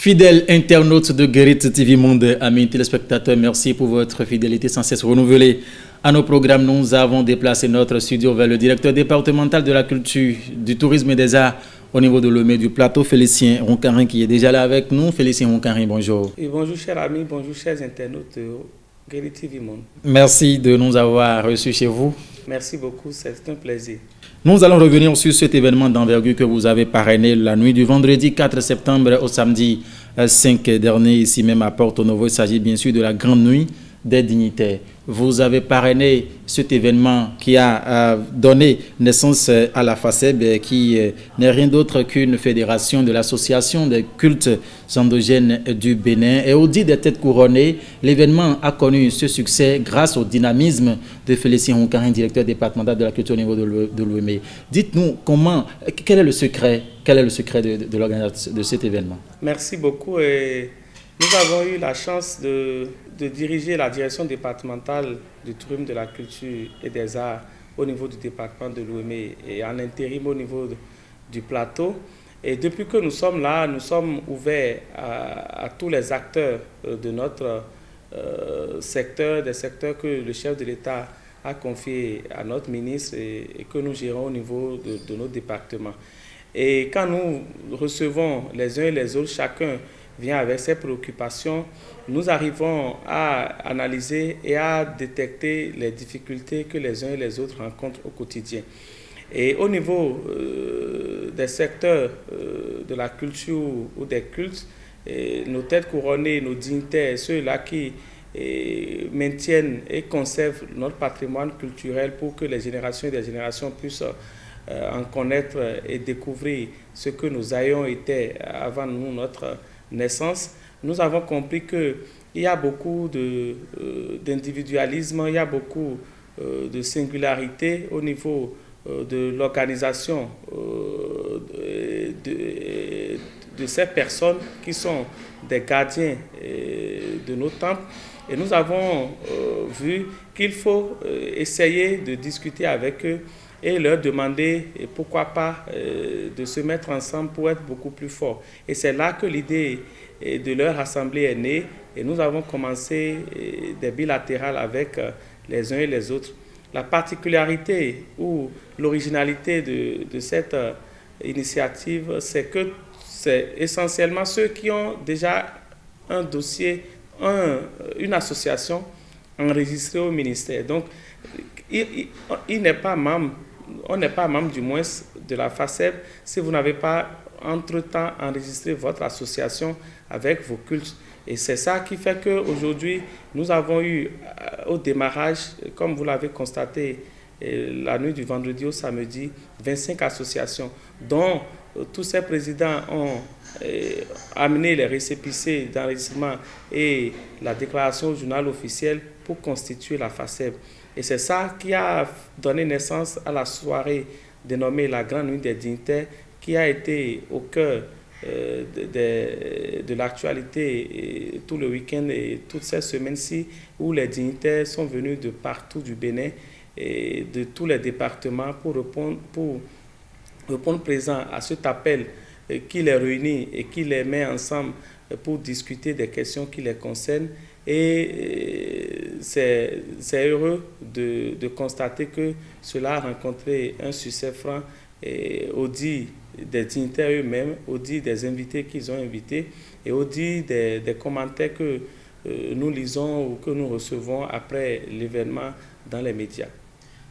Fidèles internautes de Guérit TV Monde, amis téléspectateurs, merci pour votre fidélité sans cesse renouvelée à nos programmes. Nous avons déplacé notre studio vers le directeur départemental de la culture, du tourisme et des arts au niveau de Lomé du plateau, Félicien Roncarin, qui est déjà là avec nous. Félicien Roncarin, bonjour. Et bonjour chers amis, bonjour chers internautes de Guérit TV Monde. Merci de nous avoir reçus chez vous. Merci beaucoup, c'est un plaisir. Nous allons revenir sur cet événement d'envergure que vous avez parrainé la nuit du vendredi 4 septembre au samedi 5 dernier, ici même à Porto Novo. Il s'agit bien sûr de la Grande Nuit des Dignitaires. Vous avez parrainé cet événement qui a donné naissance à la FACEB, qui n'est rien d'autre qu'une fédération de l'association des cultes endogènes du Bénin. Et au dit des têtes couronnées, l'événement a connu ce succès grâce au dynamisme de Félicien Roncarin, directeur départemental de la culture au niveau de l'OME. Dites-nous quel est le secret de l'organisation de cet événement? Merci beaucoup. Et nous avons eu la chance de diriger la direction départementale du tourisme, de la culture et des arts au niveau du département de l'OME et en intérim au niveau du plateau. Et depuis que nous sommes là, nous sommes ouverts à tous les acteurs de notre secteur, des secteurs que le chef de l'État a confiés à notre ministre et que nous gérons au niveau de nos départements. Et quand nous recevons les uns et les autres, chacun vient avec ses préoccupations, nous arrivons à analyser et à détecter les difficultés que les uns et les autres rencontrent au quotidien. Et au niveau des secteurs de la culture ou des cultes, nos têtes couronnées, nos dignitaires, ceux-là qui maintiennent et conservent notre patrimoine culturel pour que les générations et des générations puissent en connaître et découvrir ce que nos aïeux étaient avant nous, notre naissance. Nous avons compris qu'il y a beaucoup d'individualisme, il y a beaucoup de singularité au niveau de l'organisation de ces personnes qui sont des gardiens de nos temples. Et nous avons vu qu'il faut essayer de discuter avec eux et leur demander pourquoi pas de se mettre ensemble pour être beaucoup plus forts. Et c'est là que l'idée de leur assemblée est née et nous avons commencé des bilatérales avec les uns et les autres. La particularité ou l'originalité de cette initiative, c'est que c'est essentiellement ceux qui ont déjà un dossier, une association enregistrée au ministère. Donc, il n'est pas membre, on n'est pas membre du moins de la FACEB si vous n'avez pas entre-temps enregistré votre association avec vos cultes. Et c'est ça qui fait qu'aujourd'hui, nous avons eu au démarrage, comme vous l'avez constaté, la nuit du vendredi au samedi, 25 associations, dont tous ces présidents ont amené les récépissés d'enregistrement et la déclaration au journal officiel pour constituer la FACEB. Et c'est ça qui a donné naissance à la soirée dénommée la Grande Nuit des Dignitaires, qui a été au cœur de l'actualité tout le week-end et toutes ces semaines-ci, où les dignitaires sont venus de partout du Bénin et de tous les départements pour répondre présent à cet appel qui les réunit et qui les met ensemble pour discuter des questions qui les concernent. Et c'est heureux de constater que cela a rencontré un succès franc au dit des dignitaires eux-mêmes, au dit des invités qu'ils ont invités et au dit des commentaires que nous lisons ou que nous recevons après l'événement dans les médias.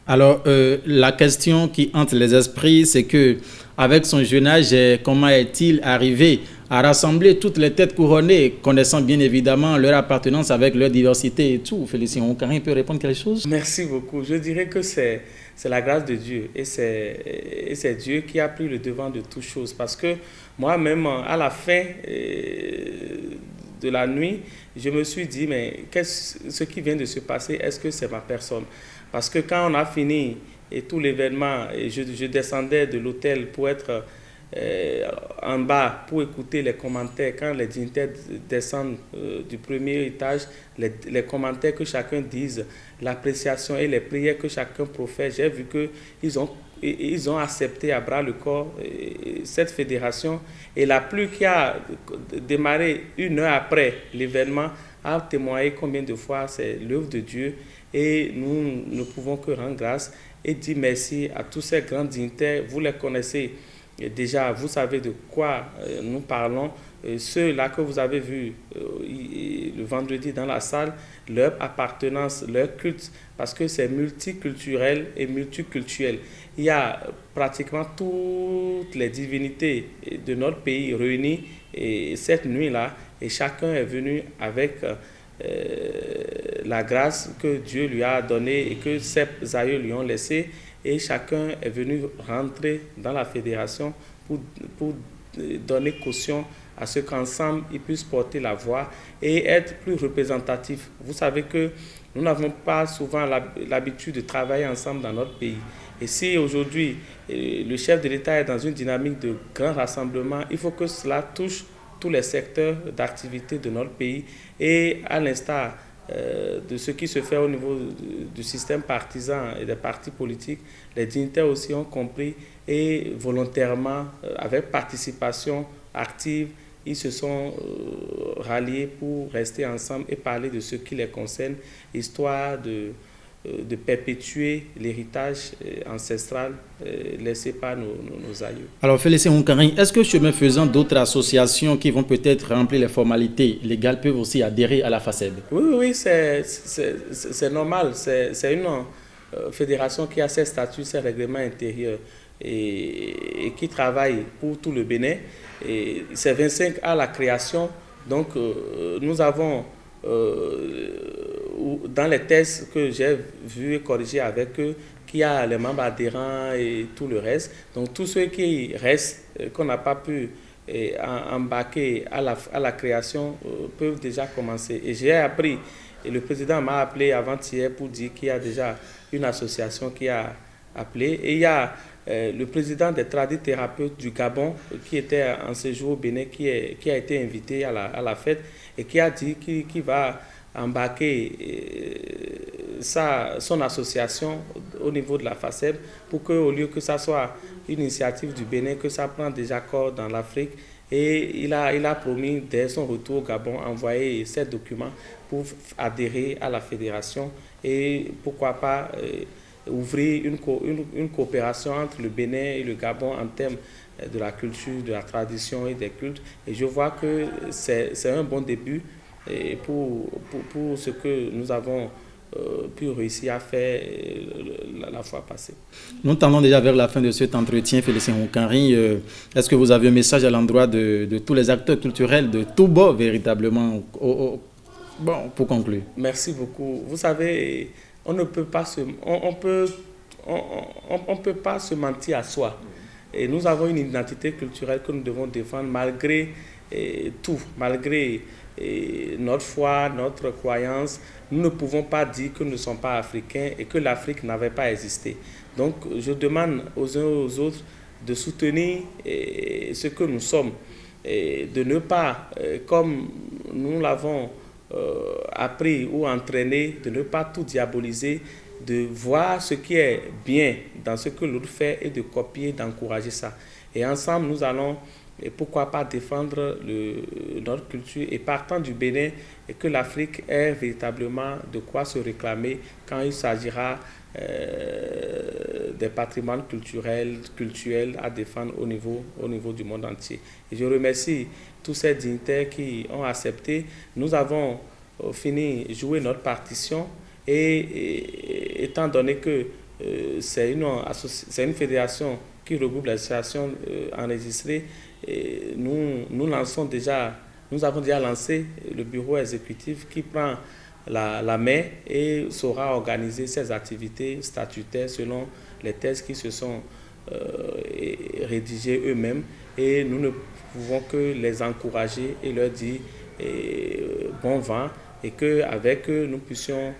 Alors, la question qui hante les esprits, c'est que avec son jeune âge, comment est-il arrivé à rassembler toutes les têtes couronnées, connaissant bien évidemment leur appartenance avec leur diversité et tout? Félicien Roncarin peut répondre quelque chose? Merci beaucoup. Je dirais que c'est la grâce de Dieu et c'est Dieu qui a pris le devant de toutes choses. Parce que moi-même, à la fin de la nuit, je me suis dit, mais ce qui vient de se passer, est-ce que c'est ma personne? Parce que quand on a fini et tout l'événement, et je descendais de l'hôtel pour être en bas pour écouter les commentaires. Quand les dignitaires descendent du premier étage, les commentaires que chacun dise, l'appréciation et les prières que chacun profère, j'ai vu qu'ils ont ils ont accepté à bras le corps cette fédération. Et la pluie qui a démarré 1 heure après l'événement a témoigné combien de fois c'est l'œuvre de Dieu. Et nous ne pouvons que rendre grâce et dire merci à tous ces grands dignitaires. Vous les connaissez déjà, vous savez de quoi nous parlons. Ceux-là que vous avez vus le vendredi dans la salle, leur appartenance, leur culte, parce que c'est multiculturel et multiculturel. Il y a pratiquement toutes les divinités de notre pays réunies cette nuit-là, et chacun est venu avec la grâce que Dieu lui a donnée et que ses aïeux lui ont laissée, et chacun est venu rentrer dans la fédération pour donner caution à ce qu'ensemble ils puissent porter la voix et être plus représentatifs. Vous savez que nous n'avons pas souvent l'habitude de travailler ensemble dans notre pays. Et si aujourd'hui le chef de l'État est dans une dynamique de grand rassemblement, il faut que cela touche tous les secteurs d'activité de notre pays. Et à l'instar de ce qui se fait au niveau du système partisan et des partis politiques, les dignitaires aussi ont compris et volontairement, avec participation active, ils se sont ralliés pour rester ensemble et parler de ce qui les concerne, histoire de perpétuer l'héritage ancestral laissé par nos aïeux. Alors, Félicien Hunkarin, est-ce que chemin faisant, d'autres associations qui vont peut-être remplir les formalités légales peuvent aussi adhérer à la FACEB? Oui, c'est normal. C'est une fédération qui a ses statuts, ses règlements intérieurs et qui travaille pour tout le Bénin. Et c'est 25 à la création. Donc, nous avons, dans les tests que j'ai vus et corrigés avec eux, qu'il y a les membres adhérents et tout le reste. Donc, tous ceux qui restent, qu'on n'a pas pu embarquer à la création, peuvent déjà commencer. Et j'ai appris, et le président m'a appelé avant-hier pour dire qu'il y a déjà une association qui a appelé. Et il y a le président des tradithérapeutes du Gabon qui était en séjour au Bénin, qui a été invité à la fête et qui a dit qu'il va embarquer son association au niveau de la FACEB pour qu'au lieu que ça soit une initiative du Bénin, que ça prend déjà corps dans l'Afrique. Et il a promis, dès son retour au Gabon, envoyer ces documents pour adhérer à la fédération et pourquoi pas ouvrir une coopération entre le Bénin et le Gabon en termes de la culture, de la tradition et des cultes. Et je vois que c'est un bon début pour ce que nous avons pu réussir à faire la fois passée. Nous tendons déjà vers la fin de cet entretien, Félicien Hunkarin. Est-ce que vous avez un message à l'endroit de tous les acteurs culturels de tout bord, véritablement, bon, pour conclure? Merci beaucoup. Vous savez, on ne peut pas on peut pas se mentir à soi. Et nous avons une identité culturelle que nous devons défendre malgré tout, malgré notre foi, notre croyance. Nous ne pouvons pas dire que nous ne sommes pas africains et que l'Afrique n'avait pas existé. Donc, je demande aux uns et aux autres de soutenir ce que nous sommes, et de ne pas, comme nous l'avons appris ou entraîné, de ne pas tout diaboliser, de voir ce qui est bien dans ce que l'autre fait et de copier, d'encourager ça. Et ensemble, nous allons, et pourquoi pas, défendre notre culture et partant du Bénin, et que l'Afrique ait véritablement de quoi se réclamer quand il s'agira des patrimoines culturels à défendre au niveau du monde entier. Et je remercie tous ces dignitaires qui ont accepté. Nous avons fini jouer notre partition et étant donné que c'est une fédération qui regroupe les associations enregistrées, nous avons déjà lancé le bureau exécutif qui prend la main et saura organiser ses activités statutaires selon les textes qui se sont rédigés eux-mêmes. Et nous ne pouvons que les encourager et leur dire bon vent et qu'avec eux, nous puissions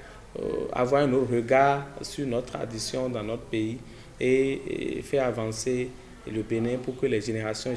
avoir un autre regard sur notre tradition dans notre pays et faire avancer le Bénin pour que les générations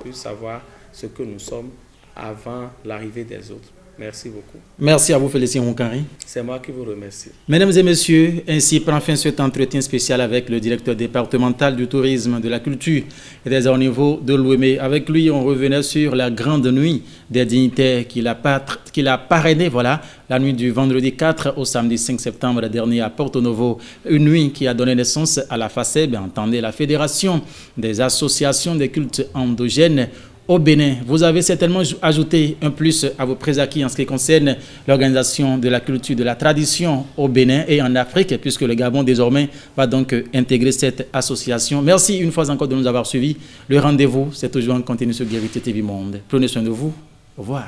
puissent savoir ce que nous sommes avant l'arrivée des autres. Merci beaucoup. Merci à vous, Félicien Moukari. C'est moi qui vous remercie. Mesdames et messieurs, ainsi prend fin cet entretien spécial avec le directeur départemental du tourisme, de la culture et des arts au niveau de l'Ouémé. Avec lui, on revenait sur la grande nuit des dignitaires qu'il a parrainé, voilà, la nuit du vendredi 4 au samedi 5 septembre dernier à Porto Novo. Une nuit qui a donné naissance à la FACEB, entendez, la Fédération des associations des cultes endogènes au Bénin. Vous avez certainement ajouté un plus à vos préacquis en ce qui concerne l'organisation de la culture, de la tradition au Bénin et en Afrique, puisque le Gabon désormais va donc intégrer cette association. Merci une fois encore de nous avoir suivis. Le rendez-vous, c'est toujours en continu sur Guérité TV Monde. Prenez soin de vous. Au revoir.